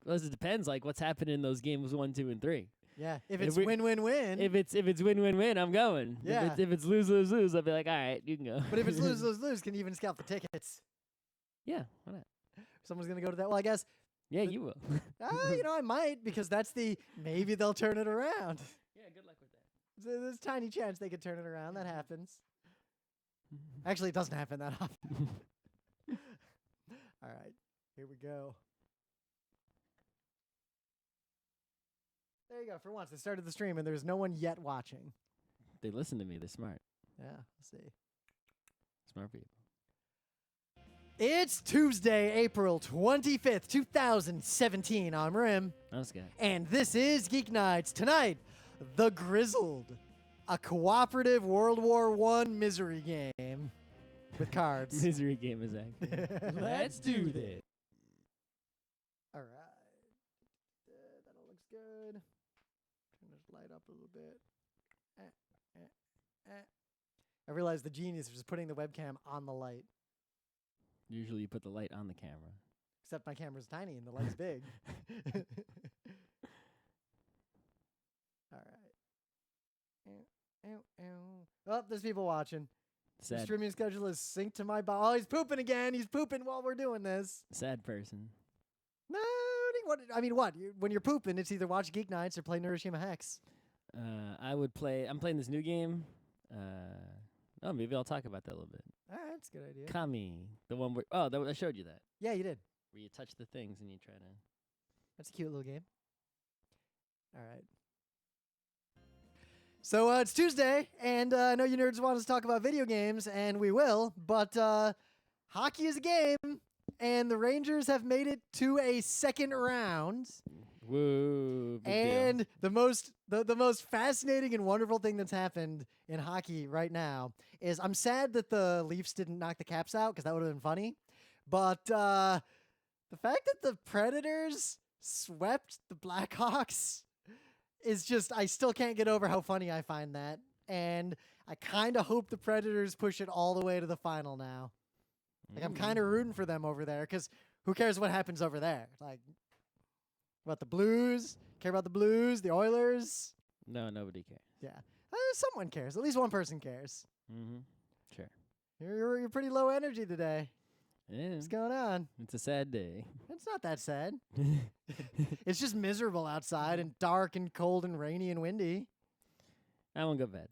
Well, it depends. Like what's happening in those games 1, 2, and 3. Yeah, if it's win-win-win. If it's win-win-win, I'm going. Yeah. If it's lose-lose-lose, I'll be like, all right, you can go. But if it's lose-lose-lose, can you even scalp the tickets? Yeah, why not? Someone's going to go to that. Well, I guess. Yeah, you will. I might, because that's maybe they'll turn it around. Yeah, good luck with that. There's a tiny chance they could turn it around. That happens. Actually, it doesn't happen that often. All right, here we go. There you go. For once, they started the stream, and there's no one yet watching. They listen to me. They're smart. Yeah, let's see. Smart people. It's Tuesday, April 25th, 2017. I'm Rim. I'm Scott. And this is Geek Nights. Tonight, The Grizzled, a cooperative World War I misery game with cards. Misery game is active. Let's do this. All right. That all looks good. Turn this light up a little bit. I realized the genius was just putting the webcam on the light. Usually you put the light on the camera. Except my camera's tiny and the light's big. All right. Oh, there's people watching. The Sad. streaming schedule is synced to my body. Oh, he's pooping again. He's pooping while we're doing this. Sad person. No, when you're pooping, it's either watch Geek Nights or play Nurishima Hex. I'm playing this new game. Maybe I'll talk about that a little bit. All right, that's a good idea. Kami. The one where, I showed you that. Yeah, you did. Where you touch the things and you try to. That's a cute little game. All right. So it's Tuesday, and I know you nerds want us to talk about video games, and we will, but hockey is a game, and the Rangers have made it to a second round. Woo! And the most fascinating and wonderful thing that's happened in hockey right now is I'm sad that the Leafs didn't knock the Caps out because that would have been funny. But the fact that the Predators swept the Blackhawks is just, I still can't get over how funny I find that. And I kind of hope the Predators push it all the way to the final now. Like, I'm kind of rooting for them over there because who cares what happens over there? Like, about the Blues? Care about the Blues? The Oilers? No, nobody cares. Yeah. Someone cares. At least one person cares. Mm-hmm. Sure. You're pretty low energy today. Yeah. What's going on? It's a sad day. It's not that sad. It's just miserable outside and dark and cold and rainy and windy. I won't go to bed.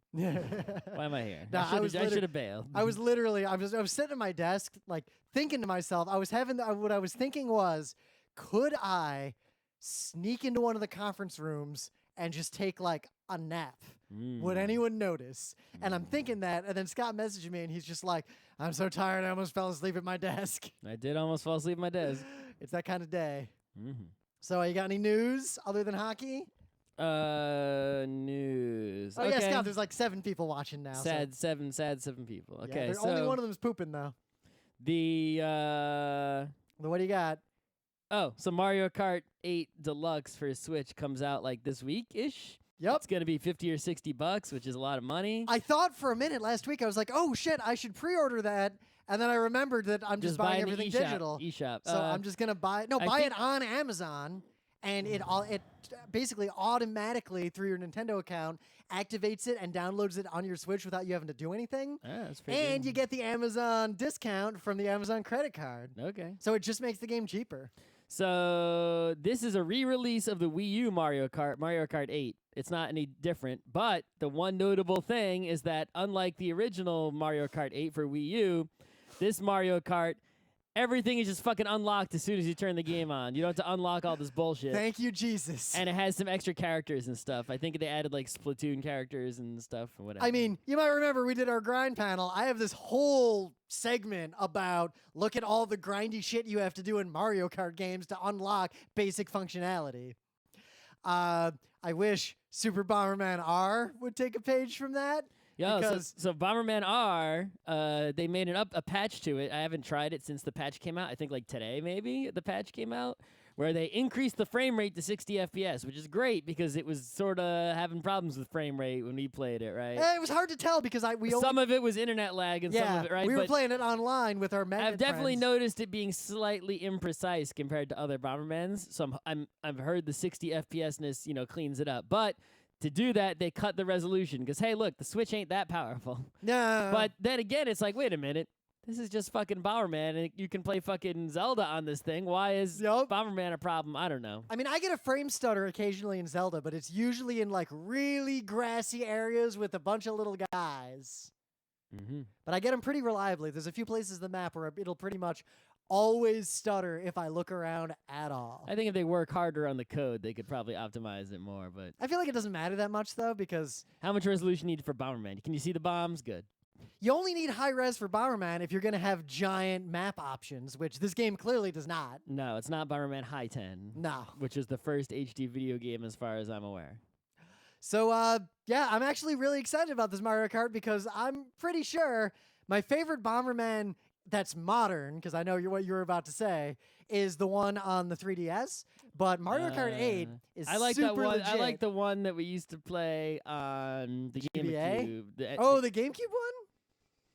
Why am I here? No, I should have bailed. I was sitting at my desk, like thinking to myself. What I was thinking was, could I sneak into one of the conference rooms and just take like a nap? Would anyone notice? And I'm thinking that, and then Scott messaged me, and he's just like, "I'm so tired, I almost fell asleep at my desk." I did almost fall asleep at my desk. It's that kind of day. Mm-hmm. So, you got any news other than hockey? News. Oh, okay. yeah, Scott, there's like 7 people watching now. Sad 7 people. Yeah, Okay, so only one of them is pooping, though. What do you got? Oh, so Mario Kart 8 Deluxe for Switch comes out like this week-ish. Yep. It's going to be $50 or $60, which is a lot of money. I thought for a minute last week, I was like, oh, shit, I should pre-order that. And then I remembered that I'm just buying everything digital. eShop. So I'm just going to buy it on Amazon. And it basically automatically, through your Nintendo account, activates it and downloads it on your Switch without you having to do anything. That's pretty And good. you get the Amazon discount from the Amazon credit card. Okay. So it just makes the game cheaper. So this is a re-release of the Wii U Mario Kart 8. It's not any different, but the one notable thing is that unlike the original Mario Kart 8 for Wii U, this Mario Kart, everything is just fucking unlocked as soon as you turn the game on. You don't have to unlock all this bullshit. Thank you, Jesus. And it has some extra characters and stuff. I think they added like Splatoon characters and stuff or whatever. I mean, you might remember we did our grind panel. I have this whole segment about look at all the grindy shit you have to do in Mario Kart games to unlock basic functionality. I wish Super Bomberman R would take a page from that. Yeah, so Bomberman R, they made a patch to it. I haven't tried it since the patch came out. I think like today maybe the patch came out, where they increased the frame rate to 60 FPS, which is great because it was sort of having problems with frame rate when we played it, right? It was hard to tell because some of it was internet lag and some of it, right? we were But playing it online with our magnet I've definitely friends. noticed it being slightly imprecise compared to other Bombermans. So I've heard the 60 FPSness, cleans it up. But to do that, they cut the resolution because, hey, look, the Switch ain't that powerful. No. But then again, it's like, wait a minute. This is just fucking Bomberman, and you can play fucking Zelda on this thing. Why is Bomberman a problem? I don't know. I mean, I get a frame stutter occasionally in Zelda, but it's usually in like really grassy areas with a bunch of little guys. But I get them pretty reliably. There's a few places in the map where it'll pretty much always stutter if I look around at all. I think if they work harder on the code, they could probably optimize it more. But I feel like it doesn't matter that much, though, because how much resolution needed for Bomberman? Can you see the bombs? Good. you only need high res for Bomberman if you're going to have giant map options, which this game clearly does not. No, it's not Bomberman High 10. No. Which is the first HD video game as far as I'm aware. So, yeah, I'm actually really excited about this Mario Kart because I'm pretty sure my favorite Bomberman that's modern, because I know what you were about to say, is the one on the 3DS. But Mario Kart 8 is I like super that one. legit. I like the one that we used to play on the GameCube. The GameCube one?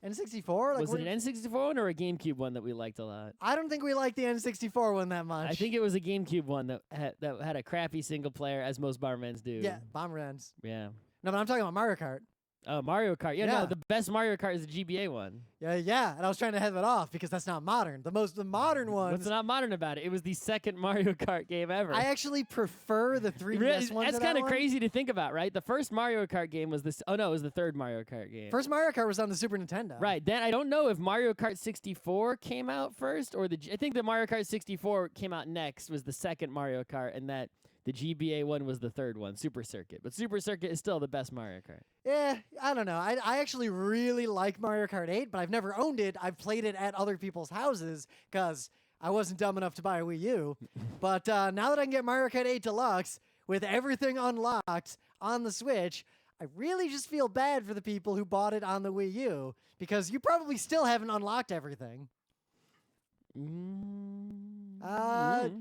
N64? Like, was it an N64 one or a GameCube one that we liked a lot? I don't think we liked the N64 one that much. I think it was a GameCube one that had a crappy single player, as most Bombermans do. Yeah, Bombermans. Yeah. No, but I'm talking about Mario Kart. Oh, Mario Kart. Yeah, Yeah. no, the best Mario Kart is the GBA one. Yeah, and I was trying to head that off because that's not modern. The modern ones. What's not modern about it? It was the second Mario Kart game ever. I actually prefer the 3DS one. That's kind of crazy to think about, right? The first Mario Kart game was this. Oh no, it was the third Mario Kart game. First Mario Kart was on the Super Nintendo. Right. Then I don't know if Mario Kart 64 came out first or I think the Mario Kart 64 came out next. Was the second Mario Kart, and that the GBA one was the third one, Super Circuit. But Super Circuit is still the best Mario Kart. Yeah, I don't know. I actually really like Mario Kart 8, but I've never owned it. I've played it at other people's houses because I wasn't dumb enough to buy a Wii U. But now that I can get Mario Kart 8 Deluxe with everything unlocked on the Switch, I really just feel bad for the people who bought it on the Wii U because you probably still haven't unlocked everything.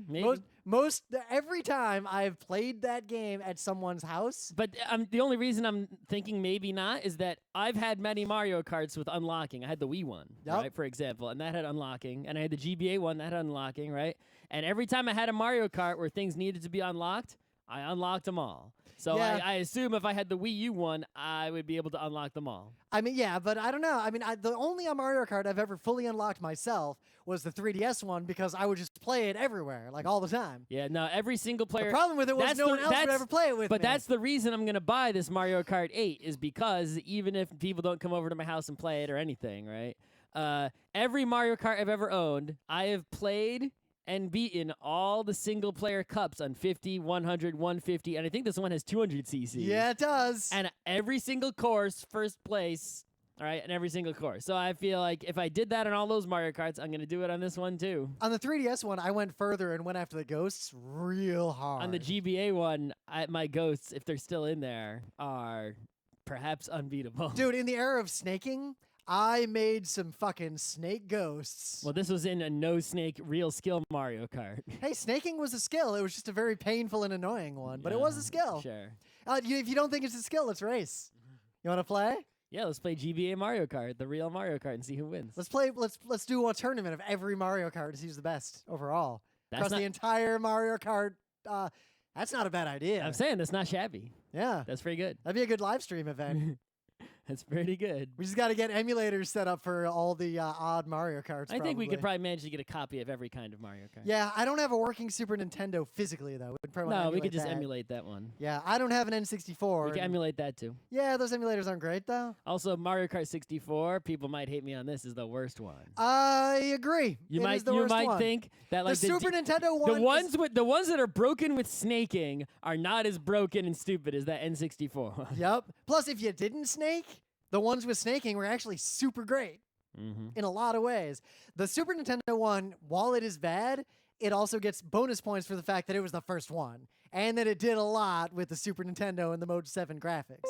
Maybe. Every time I've played that game at someone's house. But the only reason I'm thinking maybe not is that I've had many Mario Karts with unlocking. I had the Wii one, right, for example, and that had unlocking. And I had the GBA one that had unlocking, right? And every time I had a Mario Kart where things needed to be unlocked, I unlocked them all. So Yeah. I assume if I had the Wii U one, I would be able to unlock them all. I mean, yeah, but I don't know. I mean, the only Mario Kart I've ever fully unlocked myself was the 3DS one because I would just play it everywhere, like all the time. Yeah, no, every single player. The problem with it was no one else would ever play it with But me. that's the reason I'm going to buy this Mario Kart 8 is because even if people don't come over to my house and play it or anything, right? Every Mario Kart I've ever owned, I have played and beaten all the single-player cups on 50, 100, 150, and I think this one has 200 cc. Yeah, it does. And every single course, first place, all right, and every single course. So I feel like if I did that on all those Mario Karts, I'm going to do it on this one too. On the 3DS one, I went further and went after the ghosts real hard. On the GBA one, my ghosts, if they're still in there, are perhaps unbeatable. Dude, in the era of snaking, I made some fucking snake ghosts. Well, this was in a no-snake, real skill Mario Kart. Hey, snaking was a skill. It was just a very painful and annoying one, but it was a skill. Sure. If you don't think it's a skill, let's race. You want to play? Yeah, let's play GBA Mario Kart, the real Mario Kart, and see who wins. Let's play. Let's do a tournament of every Mario Kart to see who's the best overall across the entire Mario Kart. That's not a bad idea. I'm saying that's not shabby. Yeah, That's pretty good. that'd be a good live stream event. That's pretty good. We just got to get emulators set up for all the odd Mario Karts. I think we could probably manage to get a copy of every kind of Mario Kart. Yeah, I don't have a working Super Nintendo physically though. We'd probably No, we could just that. emulate that one. Yeah, I don't have an N64. We can emulate that too. Yeah, those emulators aren't great though. Also, Mario Kart 64, people might hate me on this, is the worst one. I agree. You It might is the worst one. think that like the Super Nintendo one. the ones that are broken with snaking are not as broken and stupid as that N64 one. Yep. Plus, if you didn't snake, the ones with snaking were actually super great in a lot of ways. The Super Nintendo one, while it is bad, it also gets bonus points for the fact that it was the first one and that it did a lot with the Super Nintendo and the Mode 7 graphics.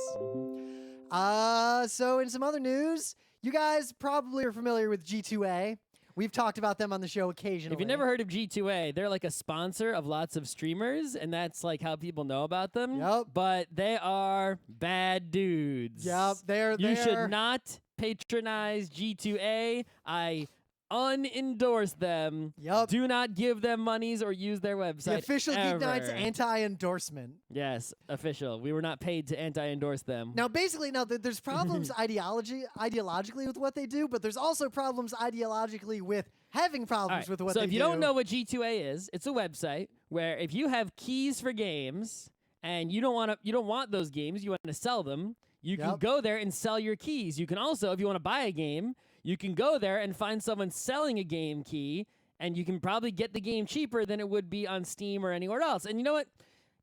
So in some other news, you guys probably are familiar with G2A, We've talked about them on the show occasionally. If you've never heard of G2A, they're like a sponsor of lots of streamers, and that's like how people know about them. Yep. But they are bad dudes. Yep, You should not patronize G2A. I unendorse them. Yep. Do not give them monies or use their website. The official ever. GeekNights anti-endorsement. Yes, official. We were not paid to anti-endorse them. Now, basically, there's problems ideologically with what they do, but there's also problems ideologically with having problems with what they do. So if you don't know what G2A is, it's a website where if you have keys for games and you don't want those games, you want to sell them, you can go there and sell your keys. You can also, if you want to buy a game, you can go there and find someone selling a game key, and you can probably get the game cheaper than it would be on Steam or anywhere else. And you know what?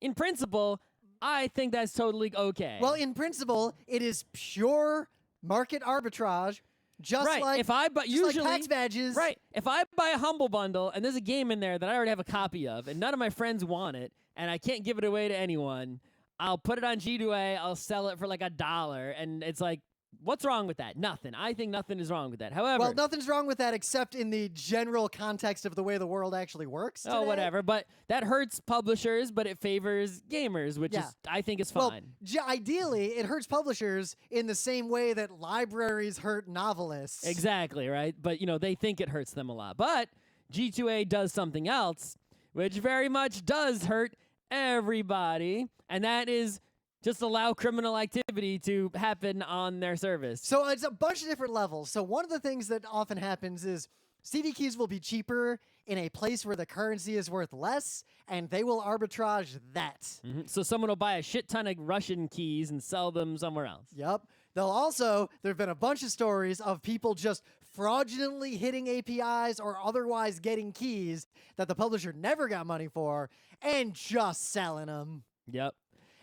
In principle, I think that's totally okay. Well, in principle, it is pure market arbitrage, just like if I buy usually like tax badges. Right. If I buy a Humble Bundle and there's a game in there that I already have a copy of, and none of my friends want it, and I can't give it away to anyone, I'll put it on G2A. I'll sell it for like $1, and it's like, what's wrong with that? Nothing. I think nothing is wrong with that. However, well, nothing's wrong with that except in the general context of the way the world actually works today. Oh, whatever. But that hurts publishers, but it favors gamers, which is I think is fine. Well, ideally, it hurts publishers in the same way that libraries hurt novelists. Exactly, right? But, they think it hurts them a lot. But G2A does something else, which very much does hurt everybody, and that is just allow criminal activity to happen on their service. So it's a bunch of different levels. So one of the things that often happens is CD keys will be cheaper in a place where the currency is worth less, and they will arbitrage that. Mm-hmm. So someone will buy a shit ton of Russian keys and sell them somewhere else. Yep. There have been a bunch of stories of people just fraudulently hitting APIs or otherwise getting keys that the publisher never got money for and just selling them. Yep.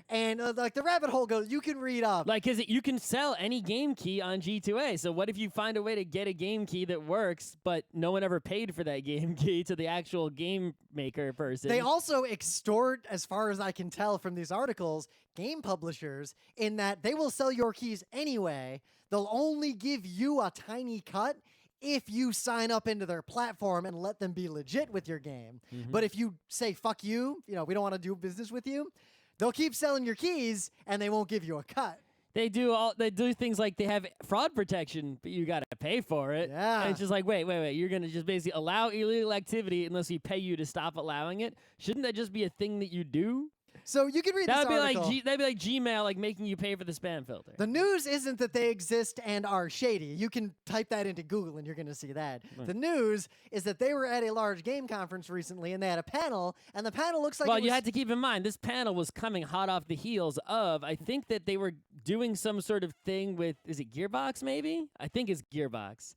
And the rabbit hole goes, you can read up. Like, you can sell any game key on G2A. So what if you find a way to get a game key that works, but no one ever paid for that game key to the actual game maker person? They also extort, as far as I can tell from these articles, game publishers in that they will sell your keys anyway. They'll only give you a tiny cut if you sign up into their platform and let them be legit with your game. Mm-hmm. But if you say, fuck you, we don't want to do business with you, they'll keep selling your keys, and they won't give you a cut. They do things like they have fraud protection, but you got to pay for it. Yeah. And it's just like, wait. You're going to just basically allow illegal activity unless we pay you to stop allowing it? Shouldn't that just be a thing that you do? So you can read this article. That'd be like Gmail, like making you pay for the spam filter. The news isn't that they exist and are shady. You can type that into Google and you're going to see that. Right. The news is that they were at a large game conference recently and they had a panel, and the panel looks like Well, you had to keep in mind, this panel was coming hot off the heels of, I think that they were doing some sort of thing with, is it Gearbox maybe? I think it's Gearbox.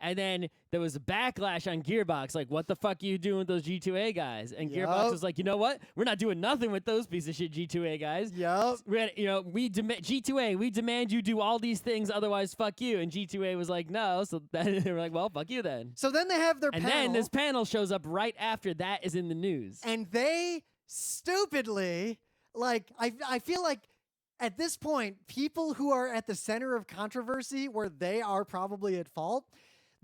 And then there was a backlash on Gearbox, like, what the fuck are you doing with those G2A guys? And Gearbox was like, you know what? We're not doing nothing with those piece of shit G2A guys. Yep. G2A, we demand you do all these things, otherwise fuck you. And G2A was like, no. So then they were like, well, fuck you then. So then they have their panel. And then this panel shows up right after that is in the news. And they stupidly, I feel like at this point, people who are at the center of controversy where they are probably at fault,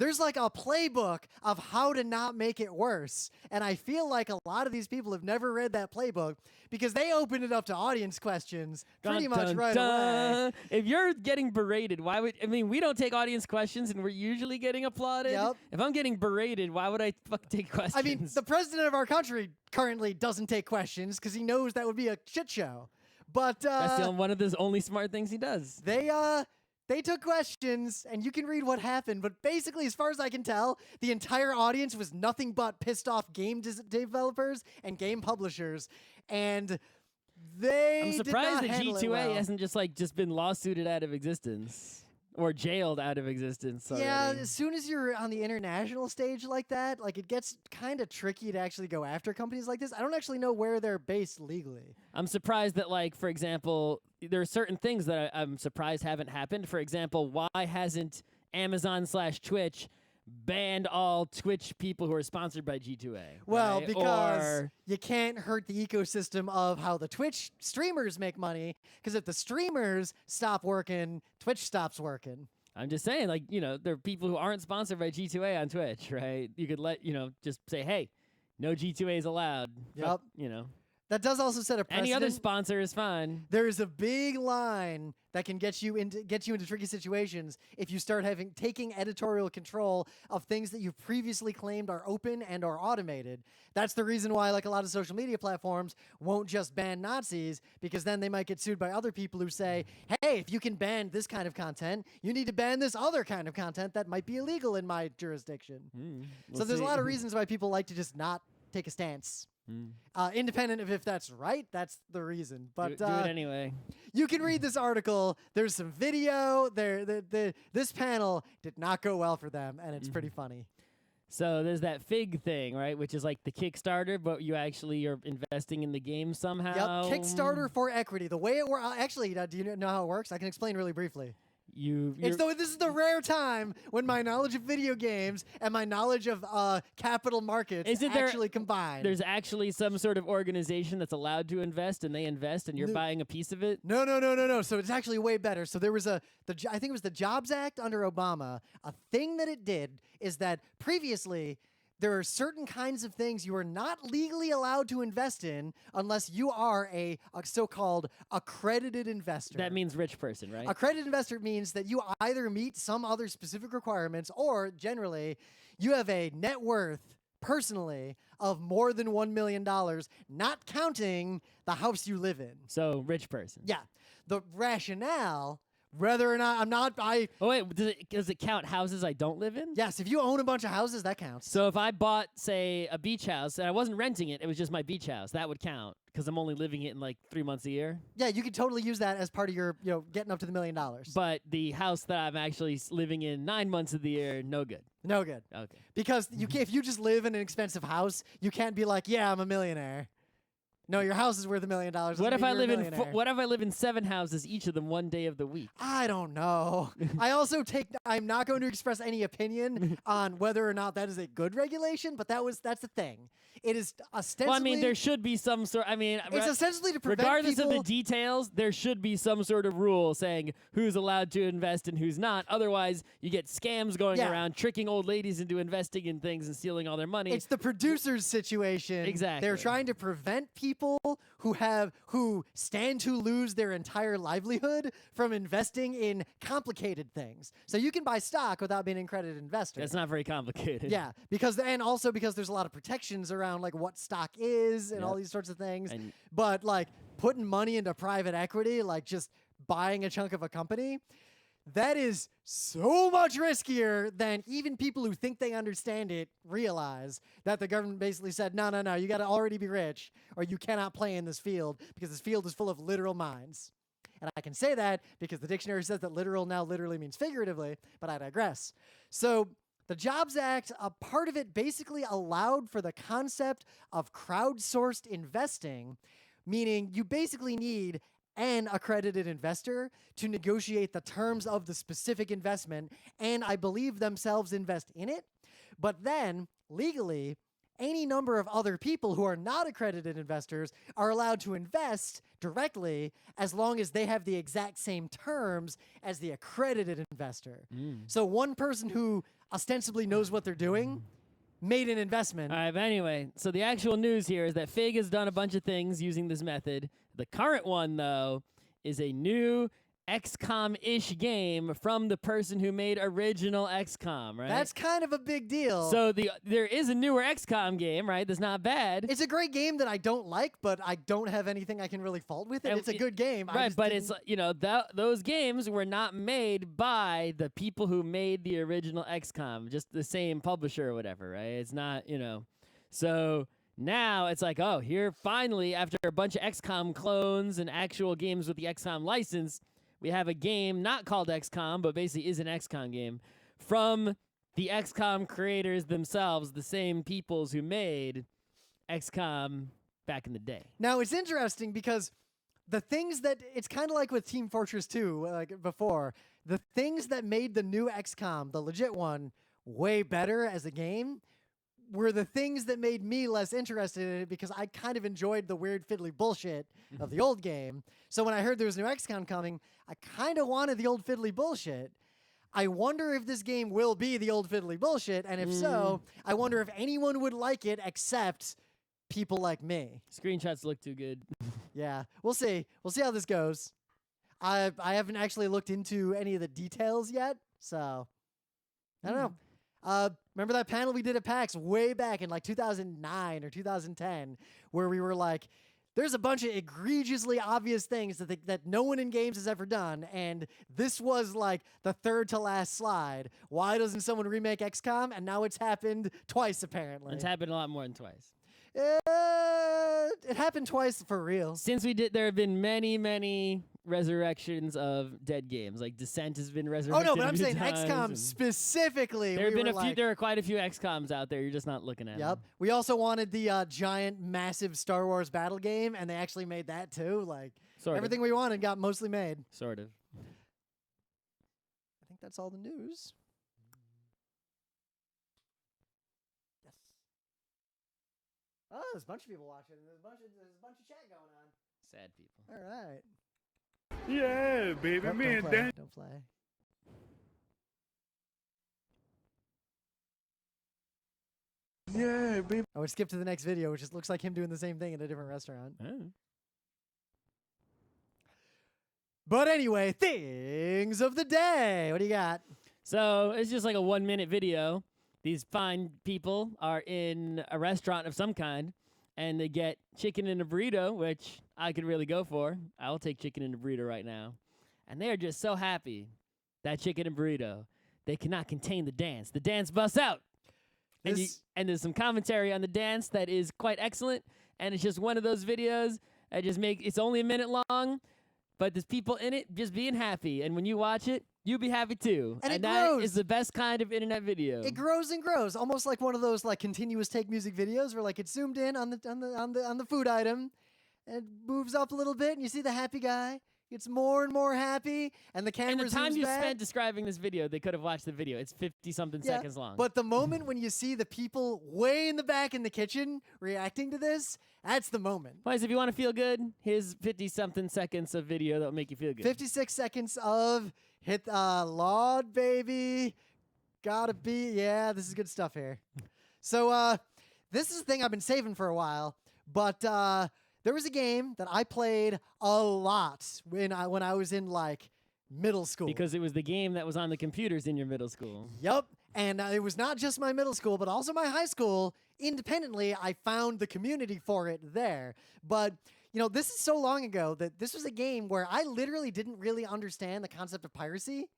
there's like a playbook of how to not make it worse. And I feel like a lot of these people have never read that playbook because they opened it up to audience questions pretty much right away. If you're getting berated, we don't take audience questions and we're usually getting applauded. Yep. If I'm getting berated, why would I take questions? I mean, the president of our country currently doesn't take questions because he knows that would be a shit show. But that's one of the only smart things he does. They took questions, and you can read what happened, but basically, as far as I can tell, the entire audience was nothing but pissed off game developers and game publishers, and I'm surprised that G2A hasn't just been lawsuited out of existence. Or jailed out of existence already. Yeah, as soon as you're on the international stage like that, it gets kind of tricky to actually go after companies like this. I don't actually know where they're based legally. I'm surprised that, for example, there are certain things that I'm surprised haven't happened. For example, why hasn't Amazon/Twitch banned all Twitch people who are sponsored by G2A? Well, right? because you can't hurt the ecosystem of how the Twitch streamers make money, because if the streamers stop working, Twitch stops working. I'm just saying, like, there are people who aren't sponsored by G2A on Twitch, right? You could just say, hey, no G2A is allowed. Yep. But, That does also set a precedent. any other sponsor is fine. There is a big line that can get you into tricky situations if you start taking editorial control of things that you've previously claimed are open and are automated. That's the reason why, like, a lot of social media platforms won't just ban Nazis, because then they might get sued by other people who say, hey, if you can ban this kind of content, you need to ban this other kind of content that might be illegal in my jurisdiction. We'll So there's see. a lot of reasons why people like to just not take a stance. Independent of if that's right, that's the reason. But do it anyway. you can read this article. There's some video. This panel did not go well for them, and it's pretty funny. So there's that Fig thing, right? Which is like the Kickstarter, but you actually are investing in the game somehow. Yep, Kickstarter for equity. The way it works. Actually, do you know how it works? I can explain really briefly. This is the rare time when my knowledge of video games and my knowledge of capital markets actually combine. There's actually some sort of organization that's allowed to invest, and they invest, and you're buying a piece of it? No. So it's actually way better. So there was I think it was the Jobs Act under Obama. A thing that it did is that previously there are certain kinds of things you are not legally allowed to invest in unless you are a so-called accredited investor. That means rich person, right? Accredited investor means that you either meet some other specific requirements or generally you have a net worth personally of more than $1 million, not counting the house you live in. So, rich person. Yeah. The rationale, whether or not Oh, wait, does it count houses I don't live in? Yes, if you own a bunch of houses, that counts. So if I bought, say, a beach house, and I wasn't renting it, it was just my beach house, that would count, because I'm only living it in like 3 months a year? Yeah, you could totally use that as part of your, getting up to the $1 million. But the house that I'm actually living in 9 months of the year, no good. No good. Okay. Because if you just live in an expensive house, you can't be like, yeah, I'm a millionaire. No, your house is worth $1 million. What if I live in 7 houses, each of them one day of the week? I don't know. I'm not going to express any opinion on whether or not that is a good regulation, but that's the thing. It is ostensibly. Well, I mean, there should be some sort. I mean, it's ostensibly to prevent regardless people. of the details, there should be some sort of rule saying who's allowed to invest and who's not. Otherwise, you get scams going around, tricking old ladies into investing in things and stealing all their money. It's the producer's situation. Exactly. They're trying to prevent people who stand to lose their entire livelihood from investing in complicated things. So you can buy stock without being an accredited investor. That's not very complicated. Yeah, because there's a lot of protections around like what stock is and all these sorts of things. But like putting money into private equity, like just buying a chunk of a company, that is so much riskier than even people who think they understand it realize. That the government basically said, no, you got to already be rich or you cannot play in this field because this field is full of literal mines. And I can say that because the dictionary says that literal now literally means figuratively, but I digress. So the Jobs Act, a part of it basically allowed for the concept of crowdsourced investing, meaning you basically need an accredited investor to negotiate the terms of the specific investment, and I believe themselves invest in it. But then, legally, any number of other people who are not accredited investors are allowed to invest directly as long as they have the exact same terms as the accredited investor. So one person who ostensibly knows what they're doing made an investment. All right, but anyway, so the actual news here is that Fig has done a bunch of things using this method. The current one, though, is a new XCOM-ish game from the person who made original XCOM, right? That's kind of a big deal. So there is a newer XCOM game, right? That's not bad. It's a great game that I don't like, but I don't have anything I can really fault with it. And it's a good game. Right, but it's, those games were not made by the people who made the original XCOM, just the same publisher or whatever, right? It's not, So now it's like, oh, here finally, after a bunch of XCOM clones and actual games with the XCOM license, we have a game not called XCOM, but basically is an XCOM game from the XCOM creators themselves, the same peoples who made XCOM back in the day. Now, it's interesting because the things that, it's kind of like with Team Fortress 2, like before, the things that made the new XCOM, the legit one, way better as a game were the things that made me less interested in it because I kind of enjoyed the weird fiddly bullshit of the old game. So when I heard there was new XCOM coming, I kind of wanted the old fiddly bullshit. I wonder if this game will be the old fiddly bullshit, and if so, I wonder if anyone would like it except people like me. Screenshots look too good. Yeah, we'll see. We'll see how this goes. I haven't actually looked into any of the details yet, so I don't know. Remember that panel we did at PAX way back in like 2009 or 2010, where we were like, there's a bunch of egregiously obvious things that no one in games has ever done, and this was like the third to last slide. Why doesn't someone remake XCOM? And now it's happened twice, apparently. It's happened a lot more than twice. It happened twice for real. Since we did, there have been many resurrections of dead games. Like Descent has been resurrected. Oh no, but I'm a few saying times, XCOM and specifically. There have been like, there are quite a few XCOMs out there. You're just not looking at. Yep. them. We also wanted the giant, massive Star Wars battle game, and they actually made that too. Like everything we wanted got mostly made. Sort of. I think that's all the news. Yes. Oh, there's a bunch of people watching. There's a bunch of chat going on. Sad people. All right. Yeah, baby, Nope, me don't and play. Dan. Don't play. Yeah, baby. I would skip to the next video, which just looks like him doing the same thing in a different restaurant. Oh. But anyway, things of the day. What do you got? So it's just like a 1-minute video. These fine people are in a restaurant of some kind, and they get chicken in a burrito, which I could really go for. I'll take chicken in a burrito right now. And they are just so happy. That chicken and burrito. They cannot contain the dance. The dance busts out. And there's some commentary on the dance that is quite excellent. And it's just one of those videos that just it's only a minute long, but there's people in it just being happy. And when you watch it, you'll be happy too. And it that grows. is the best kind of internet video. It grows and grows, almost like one of those like continuous take music videos where like it's zoomed in on the food item, and it moves up a little bit, and you see the happy guy gets more and more happy, and the camera And the time zooms you back. spent describing this video, they could have watched the video. It's 50-something seconds long. But the moment when you see the people way in the back in the kitchen reacting to this, that's the moment. Boys, if you want to feel good, here's 50-something seconds of video that will make you feel good. 56 seconds of hit Lord baby. Gotta be, yeah, this is good stuff here. So this is a thing I've been saving for a while, but there was a game that I played a lot when I was in like middle school. Because it was the game that was on the computers in your middle school. Yep. And it was not just my middle school, but also my high school. Independently, I found the community for it there. But, you know, this is so long ago that this was a game where I literally didn't really understand the concept of piracy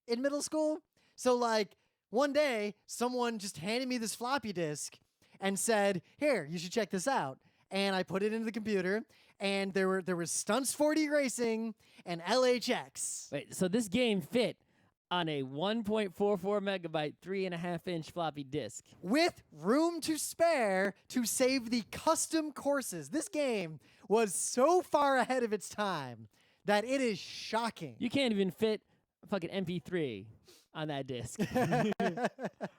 in middle school. So, like, one day, someone just handed me this floppy disk and said, here, you should check this out. And I put it into the computer, and there was Stunts 4D Racing and LHX. Wait, so this game fit on a 1.44 megabyte, 3.5-inch floppy disk. With room to spare to save the custom courses. This game was so far ahead of its time that it is shocking. You can't even fit a fucking MP3 on that disc.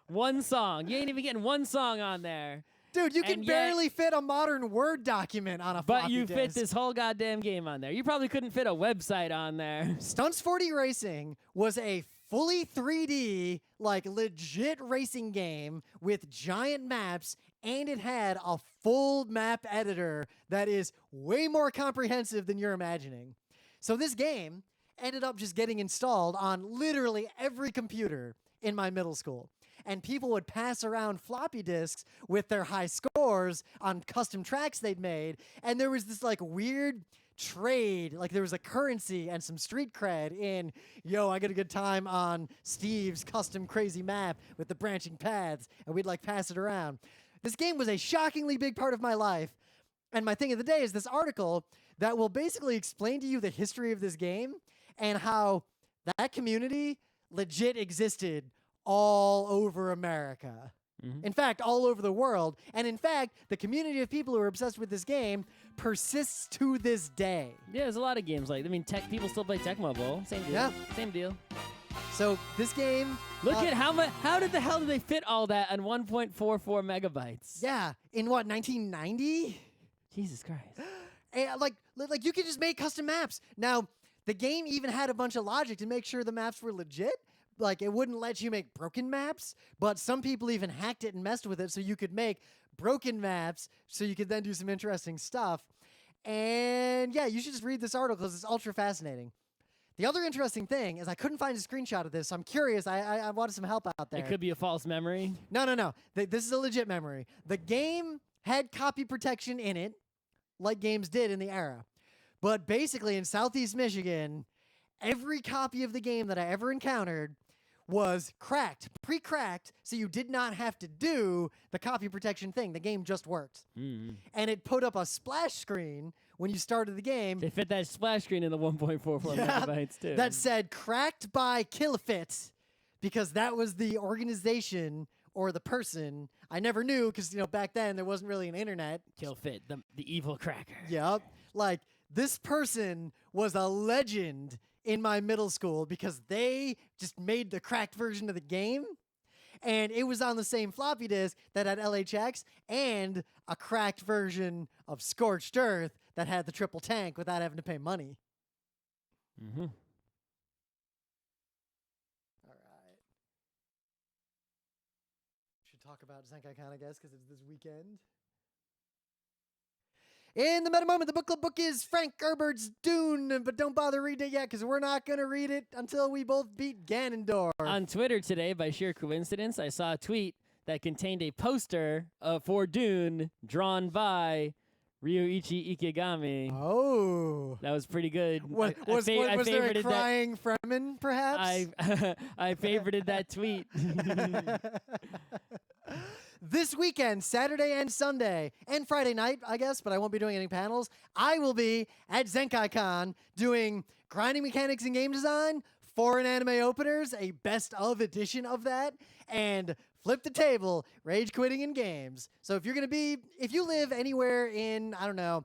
One song. You ain't even getting one song on there. Dude, you can And yet- barely fit a modern Word document on a floppy But you disk. fit this whole goddamn game on there. You probably couldn't fit a website on there. Stunts 4D Racing was a fully 3D, like legit racing game with giant maps, and it had a full map editor that is way more comprehensive than you're imagining. So this game ended up just getting installed on literally every computer in my middle school. And people would pass around floppy disks with their high scores on custom tracks they'd made. And there was this like weird trade, like there was a currency and some street cred in, yo, I got a good time on Steve's custom crazy map with the branching paths, and we'd like pass it around. This game was a shockingly big part of my life. And my thing of the day is this article that will basically explain to you the history of this game and how that community legit existed all over America. Mhm. In fact, all over the world. And in fact, the community of people who are obsessed with this game persists to this day. Yeah, there's a lot of games like, I mean, people still play Tecmo Bowl. Same deal. Yeah. Same deal. So this game... Look at how did the hell did they fit all that on 1.44 megabytes? Yeah, in what, 1990? Jesus Christ. And like you could just make custom maps. Now, the game even had a bunch of logic to make sure the maps were legit, like it wouldn't let you make broken maps, but some people even hacked it and messed with it so you could make broken maps so you could then do some interesting stuff. And yeah, you should just read this article because it's ultra fascinating. The other interesting thing is I couldn't find a screenshot of this, so I'm curious. I wanted some help out there. It could be a false memory. No. This is a legit memory. The game had copy protection in it, like games did in the era. But basically, in Southeast Michigan, every copy of the game that I ever encountered was cracked, pre-cracked, so you did not have to do the copy protection thing. The game just worked. Mm. And it put up a splash screen when you started the game They fit that splash screen in the 1.44 Yeah, megabytes too. that said cracked by Killfit, because that was the organization or the person. I never knew because, back then there wasn't really an internet. Kill Fit, the evil cracker. Yep. Like, this person was a legend in my middle school because they just made the cracked version of the game. And it was on the same floppy disk that had LHX and a cracked version of Scorched Earth that had the triple tank without having to pay money. Mm-hmm. All right. Should talk about ZenkaiCon, I guess, because it's this weekend. In the meta moment, the book club book is Frank Herbert's Dune, but don't bother reading it yet because we're not going to read it until we both beat Ganondorf. On Twitter today, by sheer coincidence, I saw a tweet that contained a poster for Dune drawn by Ryuichi Ikegami. Oh. That was pretty good. Was there a crying Fremen, perhaps? I favorited that tweet. This weekend, Saturday and Sunday, and Friday night, I guess, but I won't be doing any panels. I will be at ZenkaiCon doing grinding mechanics and game design, foreign anime openers, a best of edition of that, and flip the table, rage quitting in games. So if you live anywhere in, I don't know,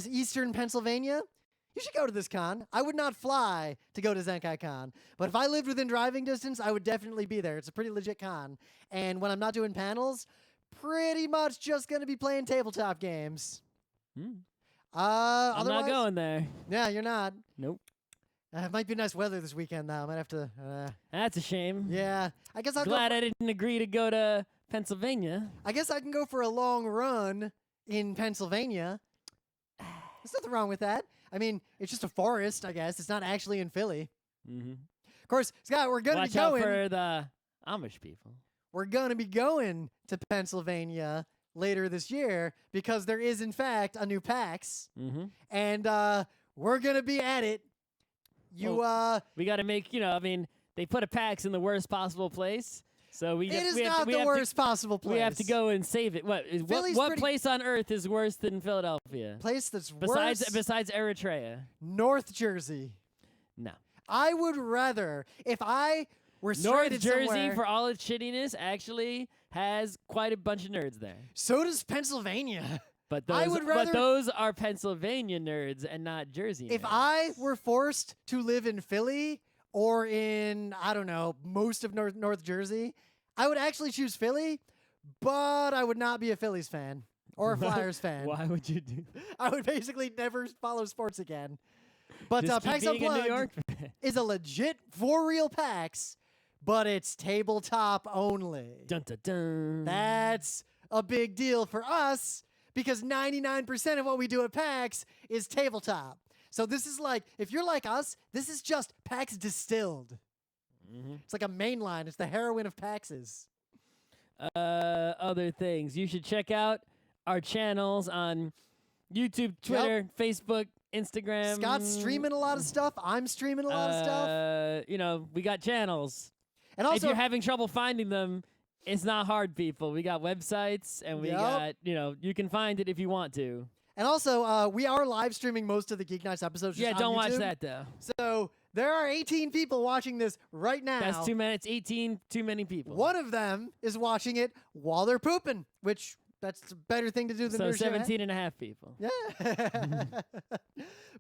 eastern Pennsylvania, you should go to this con. I would not fly to go to ZenkaiCon, but if I lived within driving distance, I would definitely be there. It's a pretty legit con. And when I'm not doing panels, pretty much just going to be playing tabletop games. I'm not going there. Yeah, you're not. Nope. It might be nice weather this weekend, though. I might have to. That's a shame. Yeah, I guess I'll Glad I didn't agree to go to Pennsylvania. I guess I can go for a long run in Pennsylvania. There's nothing wrong with that. I mean, it's just a forest, I guess. It's not actually in Philly. Mm-hmm. Of course, Scott, we're going to be going. Watch out for the Amish people. We're going to be going to Pennsylvania later this year because there is, in fact, a new PAX. Mm-hmm. And we're going to be at it. We got to make, they put a PAX in the worst possible place. So it is not the worst possible place. We have to go and save it. What place on earth is worse than Philadelphia? Place that's worse? Besides Eritrea. North Jersey. No. I would rather, if I were stranded North Jersey, somewhere, for all its shittiness, actually has quite a bunch of nerds there. So does Pennsylvania. But those are Pennsylvania nerds and not Jersey nerds. If I were forced to live in Philly or in, I don't know, most of North Jersey, I would actually choose Philly, but I would not be a Phillies fan or a Flyers fan. Why would you do? I would basically never follow sports again. But Just keep PAX being a New Unplugged York is a legit, for real PAX, but it's tabletop only. Dun, dun, dun. That's a big deal for us because 99% of what we do at PAX is tabletop. So this is like, if you're like us, this is just PAX distilled. Mm-hmm. It's like a main line. It's the heroin of PAXs. Other things. You should check out our channels on YouTube, Twitter, Facebook, Instagram. Scott's streaming a lot of stuff. I'm streaming a lot of stuff. We got channels. And also, if you're having trouble finding them, it's not hard, people. We got websites, and we got, you can find it if you want to. And also, we are live streaming most of the GeekNights episodes. Yeah, on don't watch YouTube. that, though. So there are 18 people watching this right now. That's too many. It's 18 too many people. One of them is watching it while they're pooping, which that's a better thing to do than so nurse your head. 17 and a half people. Yeah.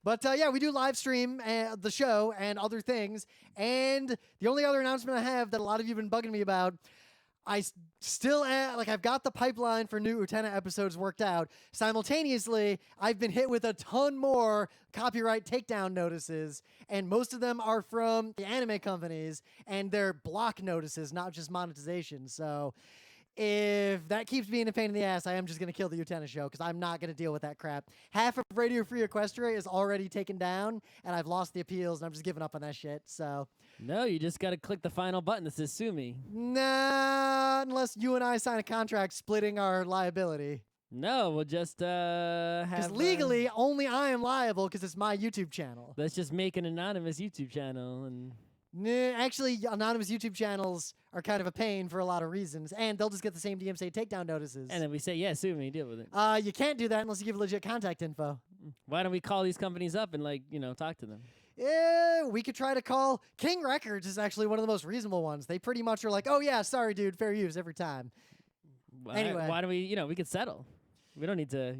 But we do live stream the show and other things. And the only other announcement I have that a lot of you have been bugging me about, still like I've got the pipeline for new Utena episodes worked out. Simultaneously, I've been hit with a ton more copyright takedown notices, and most of them are from the anime companies, and they're block notices, not just monetization. So if that keeps being a pain in the ass, I am just going to kill the Utena show because I'm not going to deal with that crap. Half of Radio Free Equestria is already taken down, and I've lost the appeals, and I'm just giving up on that shit. So No, you just got to click the final button that says sue me. nah, unless you and I sign a contract splitting our liability. No, we'll just Because have legally, only I am liable because it's my YouTube channel. let's just make an anonymous YouTube channel and Nah, actually, anonymous YouTube channels are kind of a pain for a lot of reasons, and they'll just get the same DMCA takedown notices. then we say, yeah, sue me, deal with it. You can't do that unless you give legit contact info. Why don't we call these companies up and talk to them? Yeah, we could try to call King Records is actually one of the most reasonable ones. They pretty much are like, oh yeah, sorry dude, fair use every time. Anyway. Why do we could settle. We don't need to,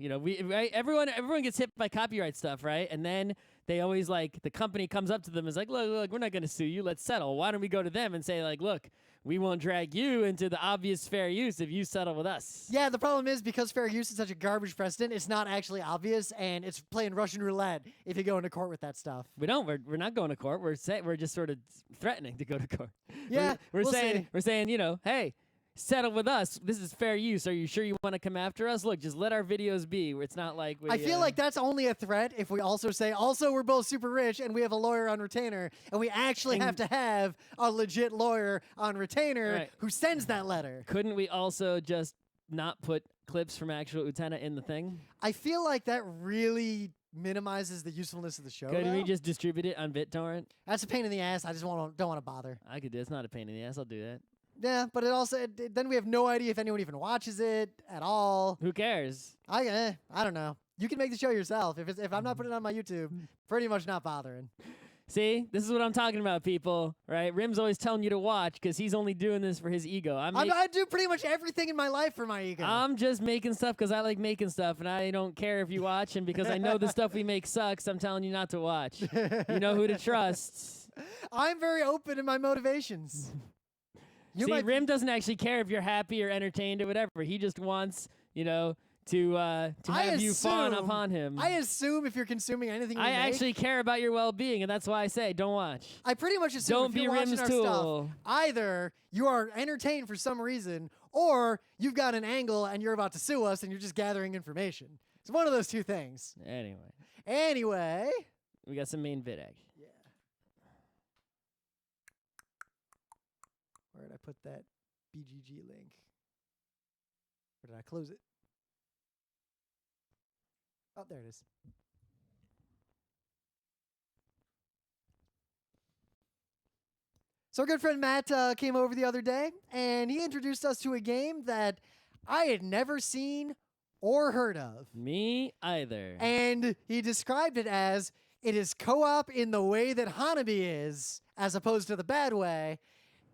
right? Everyone gets hit by copyright stuff, right? And then they always the company comes up to them and is like, look, we're not going to sue you. Let's settle. Why don't we go to them and say look, we won't drag you into the obvious fair use if you settle with us. Yeah, the problem is because fair use is such a garbage precedent, it's not actually obvious, and it's playing Russian roulette if you go into court with that stuff. We don't. We're not going to court. We're just sort of threatening to go to court. Yeah, we're we'll saying see. we're saying hey, settle with us. This is fair use. Are you sure you want to come after us? Look, just let our videos be. It's not like we. I feel like that's only a threat if we also say, also we're both super rich and we have a lawyer on retainer, and we actually have to have a legit lawyer on retainer Right. who sends that letter. Couldn't we also just not put clips from actual Utena in the thing? I feel like that really minimizes the usefulness of the show. Couldn't we though. just distribute it on BitTorrent? That's a pain in the ass. I just don't want to bother. I could do it. It's not a pain in the ass. I'll do that. Yeah, but it also then we have no idea if anyone even watches it at all. Who cares? I don't know. You can make the show yourself. If I'm not putting it on my YouTube, pretty much not bothering. See, this is what I'm talking about, people. Right? Rim's always telling you to watch because he's only doing this for his ego. I do pretty much everything in my life for my ego. I'm just making stuff because I like making stuff, and I don't care if you watch. And because I know the stuff we make sucks, I'm telling you not to watch. You know who to trust. I'm very open in my motivations. See, Rim doesn't actually care if you're happy or entertained or whatever. He just wants, to have you fawn upon him. I assume if you're consuming anything we I make, actually care about your well-being, and that's why I say don't watch. I pretty much assume Don't if be you're watching Rim's our tool. stuff, either you are entertained for some reason, or you've got an angle and you're about to sue us and you're just gathering information. It's one of those two things. Anyway, we got some main vid action. Yeah. Where did I put that BGG link? Or did I close it? Oh, there it is. So our good friend Matt came over the other day, and he introduced us to a game that I had never seen or heard of. Me either. And he described it as, it is co-op in the way that Hanabi is, as opposed to the bad way,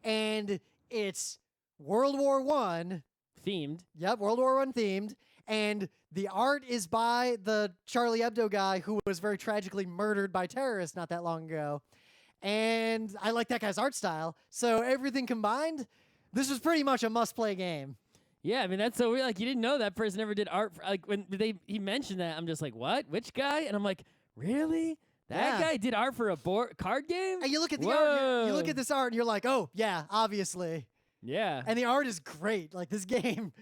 and it's World War I. Themed. Yep, World War I themed. And the art is by the Charlie Hebdo guy who was very tragically murdered by terrorists not that long ago. And I like that guy's art style. So everything combined, this was pretty much a must-play game. Yeah, I mean, that's so weird. You didn't know that person ever did art. When he mentioned that, I'm just like, what? Which guy? And I'm like, really? That guy did art for a card game? And you look at the art, you look at this art, and you're like, oh, yeah, obviously. Yeah. And the art is great. Like this game,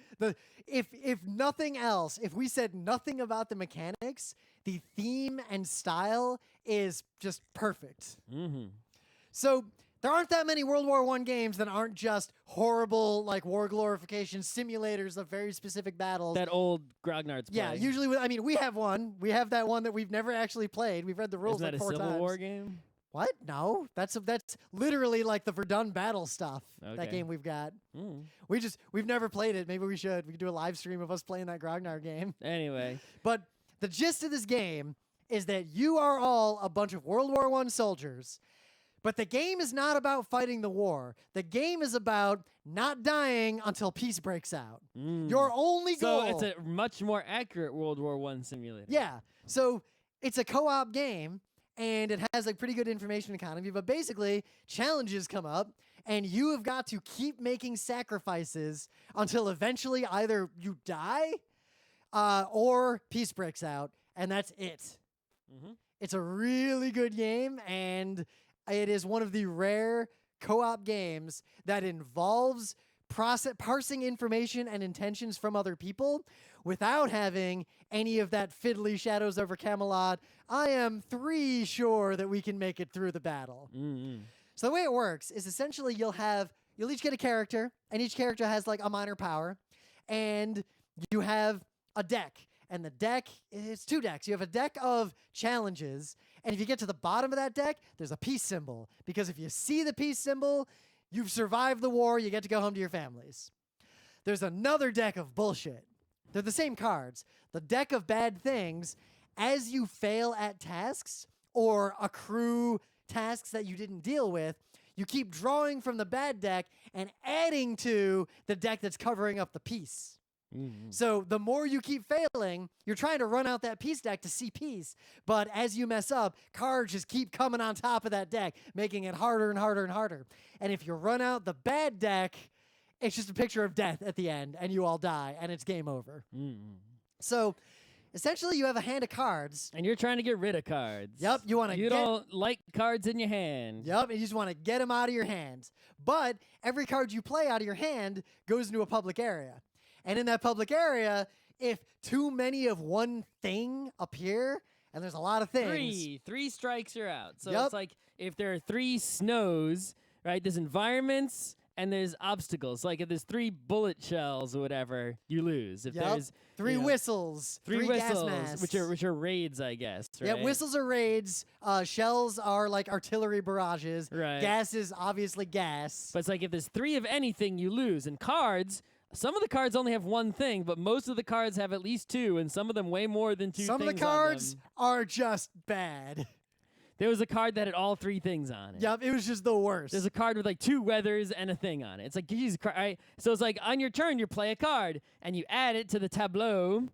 if nothing else, if we said nothing about the mechanics, the theme and style is just perfect. Mm-hmm. So there aren't that many World War I games that aren't just horrible, war glorification simulators of very specific battles. That old Grognard's play. Yeah, usually, we have one. We have that one that we've never actually played. We've read the rules Isn't that 4 a times. Civil War game? What? No, that's literally like the Verdun battle stuff. Okay. That game we've got. Mm. We've never played it. Maybe we should. We could do a live stream of us playing that Grognard game. Anyway. But the gist of this game is that you are all a bunch of World War I soldiers. But the game is not about fighting the war. The game is about not dying until peace breaks out. Your only goal. So it's a much more accurate World War I simulator. Yeah. So it's a co-op game. and it has like pretty good information economy, but basically challenges come up and you have got to keep making sacrifices until eventually either you die or peace breaks out, and that's it. Mm-hmm. It's a really good game, and it is one of the rare co-op games that involves parsing information and intentions from other people without having any of that fiddly Shadows over Camelot. I am sure that we can make it through the battle. Mm-hmm. So the way it works is essentially you'll each get a character, and each character has like a minor power, and you have a deck. And the deck is 2 decks. You have a deck of challenges, and if you get to the bottom of that deck, there's a peace symbol. Because if you see the peace symbol, you've survived the war, you get to go home to your families. There's another deck of bullshit. They're the same cards. The deck of bad things, as you fail at tasks or accrue tasks that you didn't deal with, you keep drawing from the bad deck and adding to the deck that's covering up the peace. Mm-hmm. So the more you keep failing, you're trying to run out that peace deck to see peace. But as you mess up, cards just keep coming on top of that deck, making it harder and harder and harder. And if you run out the bad deck, it's just a picture of death at the end, and you all die, and it's game over. Mm-hmm. So essentially, you have a hand of cards. And you're trying to get rid of cards. Yep, you want to You don't like cards in your hand. Yep, and you just want to get them out of your hands. But every card you play out of your hand goes into a public area. And in that public area, if too many of one thing appear, and there's a lot of things. 3 strikes, you're out. So Yep. it's like if there are 3 snows, right? There's environments and there's obstacles. Like if there's 3 bullet shells or whatever, you lose. If Yep. there's 3 whistles, 3 gas whistles, masks. which are raids, I guess. Right? Yeah, whistles are raids. Shells are like artillery barrages. Right. Gas is obviously gas. But it's like if there's 3 of anything, you lose. And cards, some of the cards only have 1 thing, but most of the cards have at least 2, and some of them way more than 2 Some of things the on cards them. are just bad. There was a card that had all 3 things on it. Yep, it was just the worst. There's a card with like 2 weathers and a thing on it. It's like, Jesus Christ. Right? So it's like on your turn, you play a card and you add it to the tableau.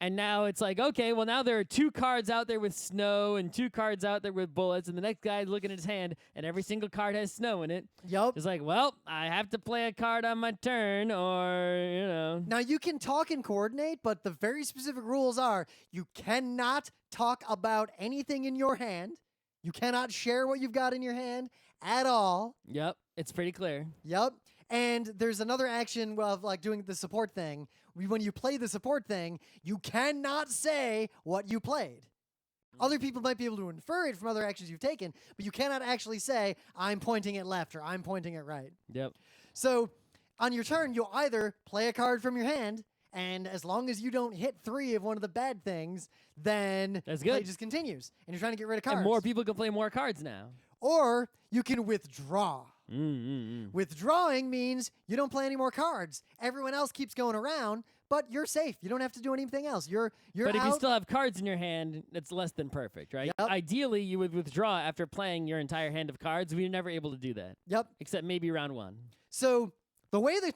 And now it's like, okay, well, now there are 2 cards out there with snow and 2 cards out there with bullets. And the next guy's looking at his hand and every single card has snow in it. Yep. It's like, well, I have to play a card on my turn or. Now, you can talk and coordinate, but the very specific rules are you cannot talk about anything in your hand. You cannot share what you've got in your hand at all. Yep, it's pretty clear. Yep. And there's another action of like doing the support thing. When you play the support thing, you cannot say what you played. Other people might be able to infer it from other actions you've taken, but you cannot actually say, I'm pointing at left or I'm pointing at right. Yep. So on your turn, you'll either play a card from your hand, and as long as you don't hit 3 of one of the bad things, then That's the play good. just continues, and you're trying to get rid of cards. And more people can play more cards now. Or you can withdraw. Mm-hmm. Withdrawing means you don't play any more cards. Everyone else keeps going around, but you're safe. You don't have to do anything else. You're But if out. you still have cards in your hand, it's less than perfect, right? Yep. Ideally, you would withdraw after playing your entire hand of cards. We were never able to do that, Yep. except maybe round 1. So the way the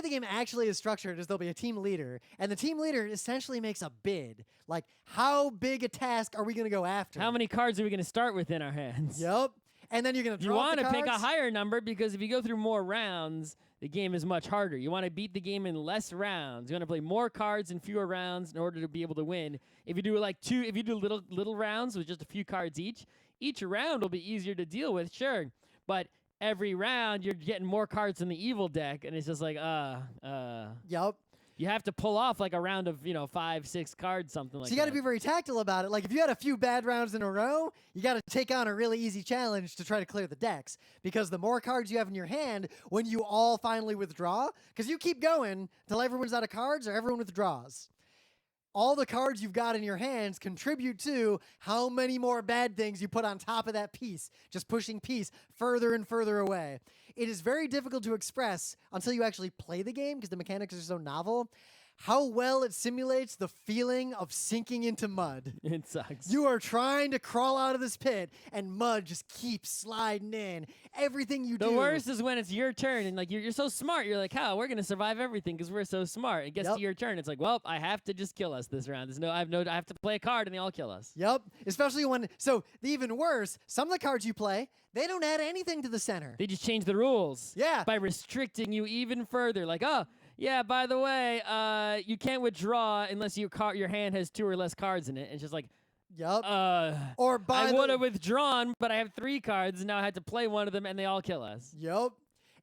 game actually is structured is there'll be a team leader, and the team leader essentially makes a bid. Like, how big a task are we going to go after? How many cards are we going to start with in our hands? Yep. And then you're going to You draw want the to pick a cards. higher number because if you go through more rounds, the game is much harder. You want to beat the game in less rounds. You want to play more cards in fewer rounds in order to be able to win. If you do if you do little rounds with just a few cards each round will be easier to deal with, sure. But every round you're getting more cards in the evil deck, and it's just like, Yep. you have to pull off like a round of 5, 6 cards, something like So you that. got to be very tactile about it. Like, if you had a few bad rounds in a row, you got to take on a really easy challenge to try to clear the decks. Because the more cards you have in your hand, when you all finally withdraw, because you keep going till everyone's out of cards or everyone withdraws. All the cards you've got in your hands contribute to how many more bad things you put on top of that piece, just pushing peace further and further away. It is very difficult to express until you actually play the game, because the mechanics are so novel, how well it simulates the feeling of sinking into mud. It sucks. You are trying to crawl out of this pit, and mud just keeps sliding in. Everything you do. The worst is when it's your turn, and like you're so smart. You're like, "How? We're gonna survive everything because we're so smart." It gets to your turn. It's like, "Well, I have to just kill us this round. I have to play a card, and they all kill us." Yep. Especially when. So the even worse. Some of the cards you play, they don't add anything to the center. They just change the rules. Yeah. By restricting you even further. Like, oh. Yeah, by the way, you can't withdraw unless your hand has 2 or less cards in it. And it's just like, Yep. Or I would have withdrawn, but I have 3 cards, and now I had to play one of them, and they all kill us. Yep.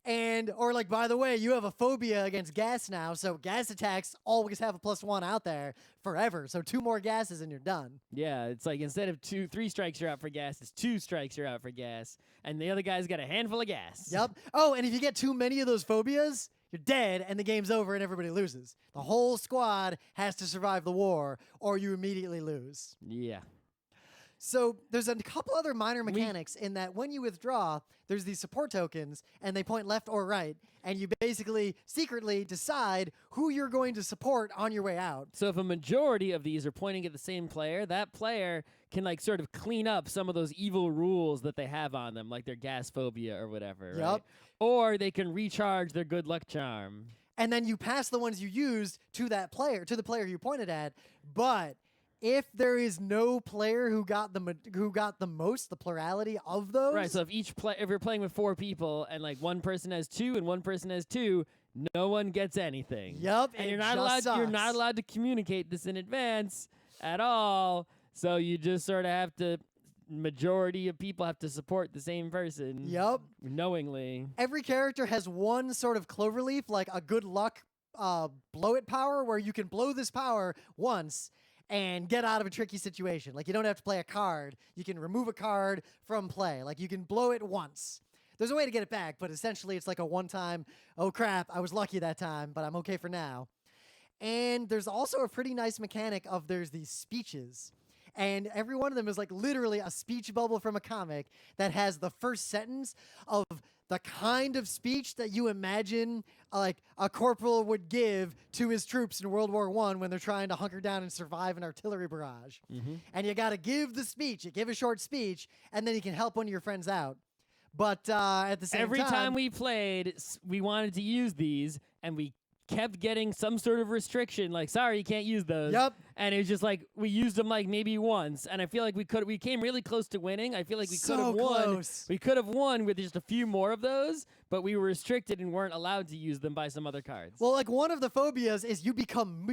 And, or like, by the way, you have a phobia against gas now, so gas attacks always have a +1 out there forever. So 2 more gases and you're done. Yeah, it's like instead of 3 strikes, you're out for gas. It's 2 strikes, you're out for gas. And the other guy's got a handful of gas. Yep. Oh, and if you get too many of those phobias, you're dead and the game's over and everybody loses. The whole squad has to survive the war or you immediately lose. Yeah. So there's a couple other minor mechanics in that when you withdraw, there's these support tokens and they point left or right, and you basically secretly decide who you're going to support on your way out. So if a majority of these are pointing at the same player, that player can like sort of clean up some of those evil rules that they have on them, like their gas phobia or whatever. Yep. Right? Or they can recharge their good luck charm. And then you pass the ones you used to that player, to the player you pointed at, but if there is no player who got the most, the plurality of those, Right. So if you're playing with 4 people and like one person has 2 and one person has 2, no one gets anything. Yep. And you're not allowed to communicate this in advance at all. So you just sort of have to. Majority of people have to support the same person. Yep. Knowingly. Every character has one sort of cloverleaf, like a good luck blow it power, where you can blow this power once and get out of a tricky situation. Like you don't have to play a card. You can remove a card from play. Like you can blow it once. There's a way to get it back, but essentially it's like a one-time, oh crap, I was lucky that time, but I'm okay for now. And there's also a pretty nice mechanic of there's these speeches. And every one of them is like literally a speech bubble from a comic that has the first sentence of the kind of speech that you imagine like a corporal would give to his troops in World War I when they're trying to hunker down and survive an artillery barrage. Mm-hmm. And you got to give the speech. You give a short speech, and then you can help one of your friends out. But at the same Every time we played, we wanted to use these, and we kept getting some sort of restriction, like, sorry, you can't use those. Yep. And it was just like, we used them like maybe once, and I feel like we came really close to winning. I feel like we could have won. Close. We could have won with just a few more of those, but we were restricted and weren't allowed to use them by some other cards. Well, like one of the phobias is you become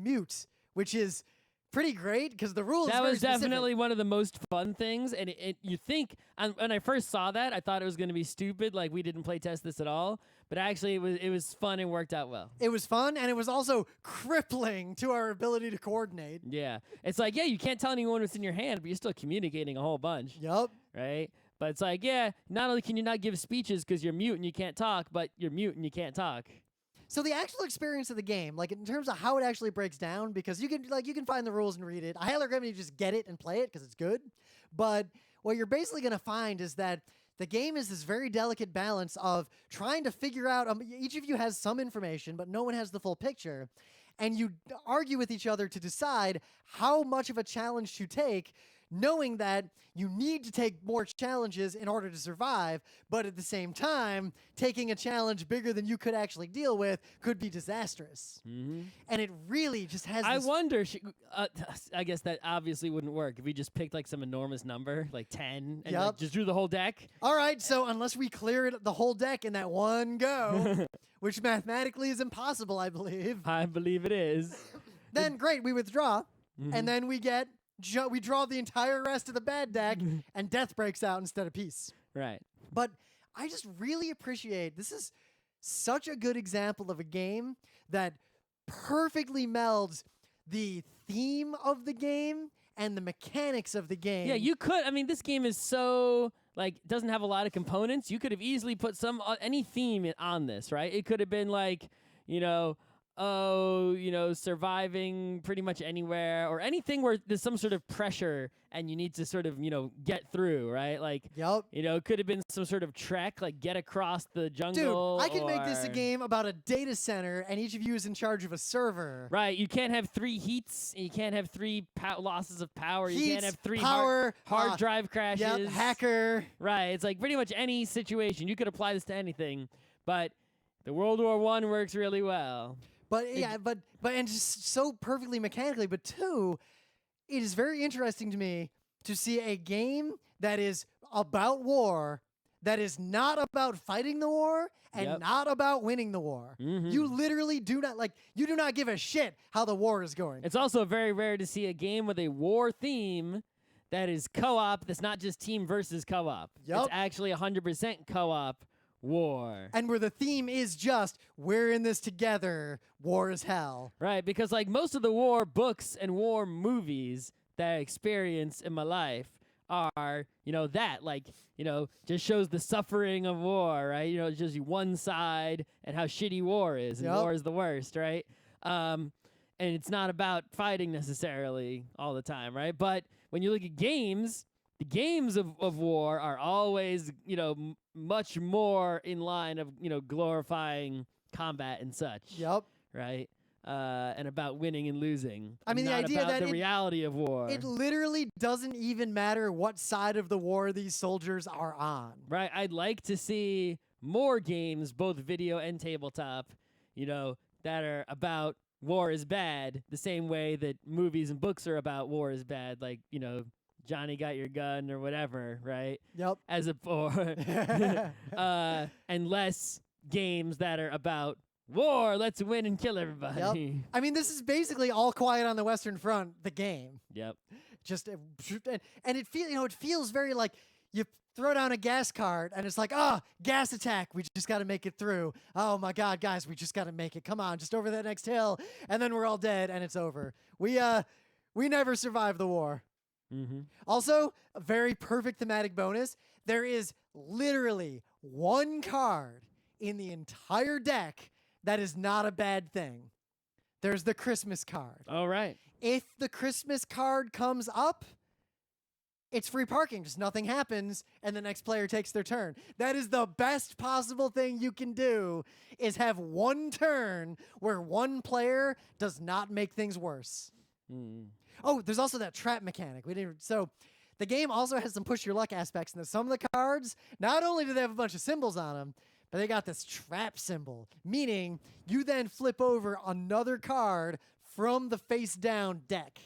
mute, which is pretty great because the rules. That was very definitely specific. one of the most fun things, and you think when I first saw that, I thought it was going to be stupid, like we didn't play test this at all. But actually, it was fun and worked out well. It was fun, and it was also crippling to our ability to coordinate. Yeah, it's like you can't tell anyone what's in your hand, but you're still communicating a whole bunch. Yup. Right? But it's like not only can you not give speeches because you're mute and you can't talk, but you're mute and you can't talk. So the actual experience of the game, like in terms of how it actually breaks down, because you can find the rules and read it. I highly recommend you just get it and play it because it's good. But what you're basically going to find is that the game is this very delicate balance of trying to figure out. Each of you has some information, but no one has the full picture, and you argue with each other to decide how much of a challenge to take, knowing that you need to take more challenges in order to survive, but at the same time, taking a challenge bigger than you could actually deal with could be disastrous. Mm-hmm. And it really just has I this... wonder, I guess that obviously wouldn't work if we just picked like some enormous number, like 10, and like, just drew the whole deck. All right, so unless we clear the whole deck in that one go, which mathematically is impossible, I believe. I believe it is. Then great, we withdraw, Mm-hmm. and then we get... we draw the entire rest of the bad deck, and death breaks out instead of peace. Right. But I just really appreciate, this is such a good example of a game that perfectly melds the theme of the game and the mechanics of the game. Yeah, you could. I mean, this game is so doesn't have a lot of components. You could have easily put any theme on this, right? It could have been like, surviving pretty much anywhere or anything where there's some sort of pressure and you need to sort of, get through, right? Like, Yep. it could have been some sort of trek, like get across the Dude, jungle. I could make this a or- game about a data center, and each of you is in charge of a server. Right, you can't have 3 heats, and you can't have 3 losses of power. You Heats, can't have 3 power, hard drive crashes. Yep, hacker. Right, it's like pretty much any situation. You could apply this to anything, but the World War I works really well. But yeah, but and just so perfectly mechanically. But 2, it is very interesting to me to see a game that is about war, that is not about fighting the war and Yep. not about winning the war. Mhm. You literally do not give a shit how the war is going. It's also very rare to see a game with a war theme that is co-op. That's not just team versus co-op. Yup. It's actually 100% co-op war. And where the theme is just, we're in this together, war is hell. Right, because like most of the war books and war movies that I experience in my life are, just shows the suffering of war, right? It's just one side and how shitty war is, and Yup. war is the worst, right? And it's not about fighting necessarily all the time, right? But when you look at games, the games of war are always, much more in line of, glorifying combat and such, Yep. right? And about winning and losing. I mean, the not idea about that the reality of war. It literally doesn't even matter what side of the war these soldiers are on. Right, I'd like to see more games, both video and tabletop, that are about war is bad, the same way that movies and books are about war is bad, like, Johnny Got Your Gun or whatever, right? Yep. As and less games that are about war, let's win and kill everybody. I mean, this is basically All Quiet on the Western Front, the game. Yep. Just and it feels very like you throw down a gas cart and it's like, gas attack. We just got to make it through. Oh my God, guys, we just got to make it. Come on, just over that next hill, and then we're all dead and it's over. We never survived the war. Mm-hmm. Also, a very perfect thematic bonus. There is literally one card in the entire deck that is not a bad thing. There's the Christmas card. All right. If the Christmas card comes up, it's free parking. Just nothing happens, and the next player takes their turn. That is the best possible thing you can do, is have one turn where one player does not make things worse. Mm. Oh, there's also that trap mechanic. So the game also has some push your luck aspects, and some of the cards, not only do they have a bunch of symbols on them, but they got this trap symbol, meaning you then flip over another card from the face down deck.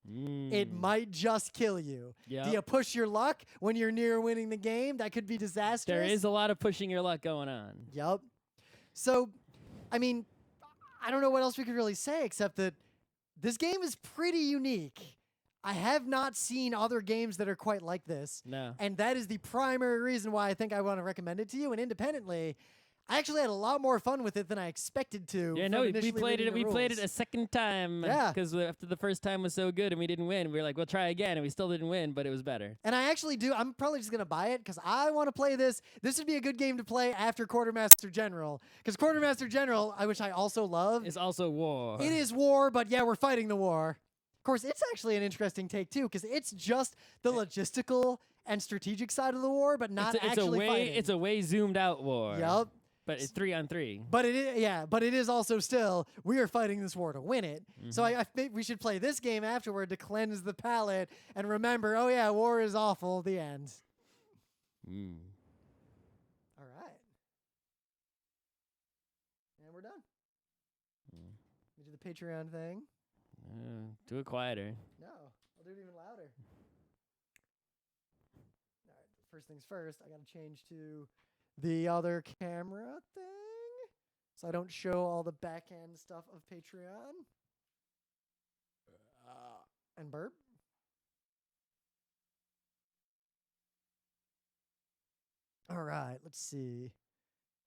It might just kill you. Yep. Do you push your luck when you're near winning the game? That could be disastrous. There is a lot of pushing your luck going on. Yep. So, I mean, I don't know what else we could really say except that this game is pretty unique. I have not seen other games that are quite like this. No. And that is the primary reason why I think I want to recommend it to you. And independently, I actually had a lot more fun with it than I expected to. Yeah, from no, we initially played reading it. the We played it rules. a second time. Yeah. Because after the first time was so good and we didn't win, we were like, we'll try again, and we still didn't win, but it was better. And I actually do. I'm probably just going to buy it because I want to play this. This would be a good game to play after Quartermaster General. Because Quartermaster General, which I also love, It's also war. it is war, but yeah, we're fighting the war. Of course, it's actually an interesting take too, because it's just the logistical and strategic side of the war, but not actually fighting. It's a way zoomed out war. Yup. But it's 3-on-3. But it is, but it is also still, we are fighting this war to win it. So I think we should play this game afterward to cleanse the palate and remember, oh yeah, war is awful, the end. All right. And we're done. We do the Patreon thing. Do it quieter. No, I'll do it even louder. All right, first things first, I got to change to the other camera thing so I don't show all the back end stuff of Patreon. And burp. All right, let's see.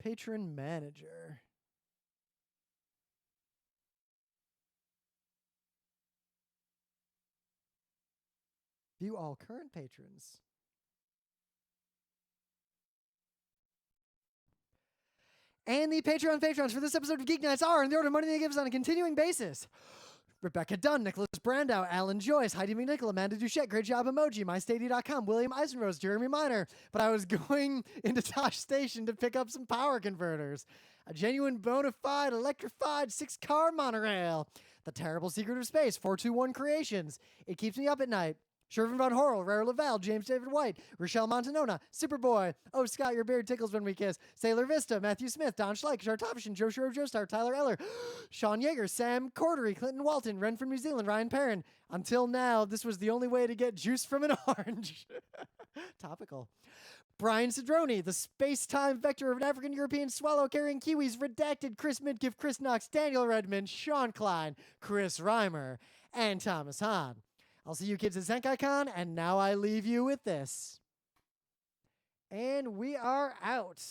Patron manager. View all current patrons. And the Patreon patrons for this episode of Geek Nights are, in the order of money they give us on a continuing basis: Rebecca Dunn, Nicholas Brandow, Alan Joyce, Heidi McNichol, Amanda Duchette, Great Job Emoji, MyStadia.com, William Eisenrose, Jeremy Miner. But I was going into Tosh Station to pick up some power converters. A genuine bona fide electrified 6-car monorail. The Terrible Secret of Space, 421 Creations. It Keeps Me Up at Night. Shervin Von Horrell, Rare Lavelle, James David White, Rochelle Montanona, Superboy, Oh Scott, Your Beard Tickles When We Kiss, Sailor Vista, Matthew Smith, Don Schleich, Shar Topshin, Joe Shiro Joestar, Tyler Eller, Sean Yeager, Sam Cordery, Clinton Walton, Ren from New Zealand, Ryan Perrin. Until now, this was the only way to get juice from an orange. Topical. Brian Cedrone, the space-time vector of an African-European swallow carrying kiwis, redacted Chris Midkiff, Chris Knox, Daniel Redmond, Sean Klein, Chris Reimer, and Thomas Hahn. I'll see you kids at ZenkaiCon, and now I leave you with this. And we are out.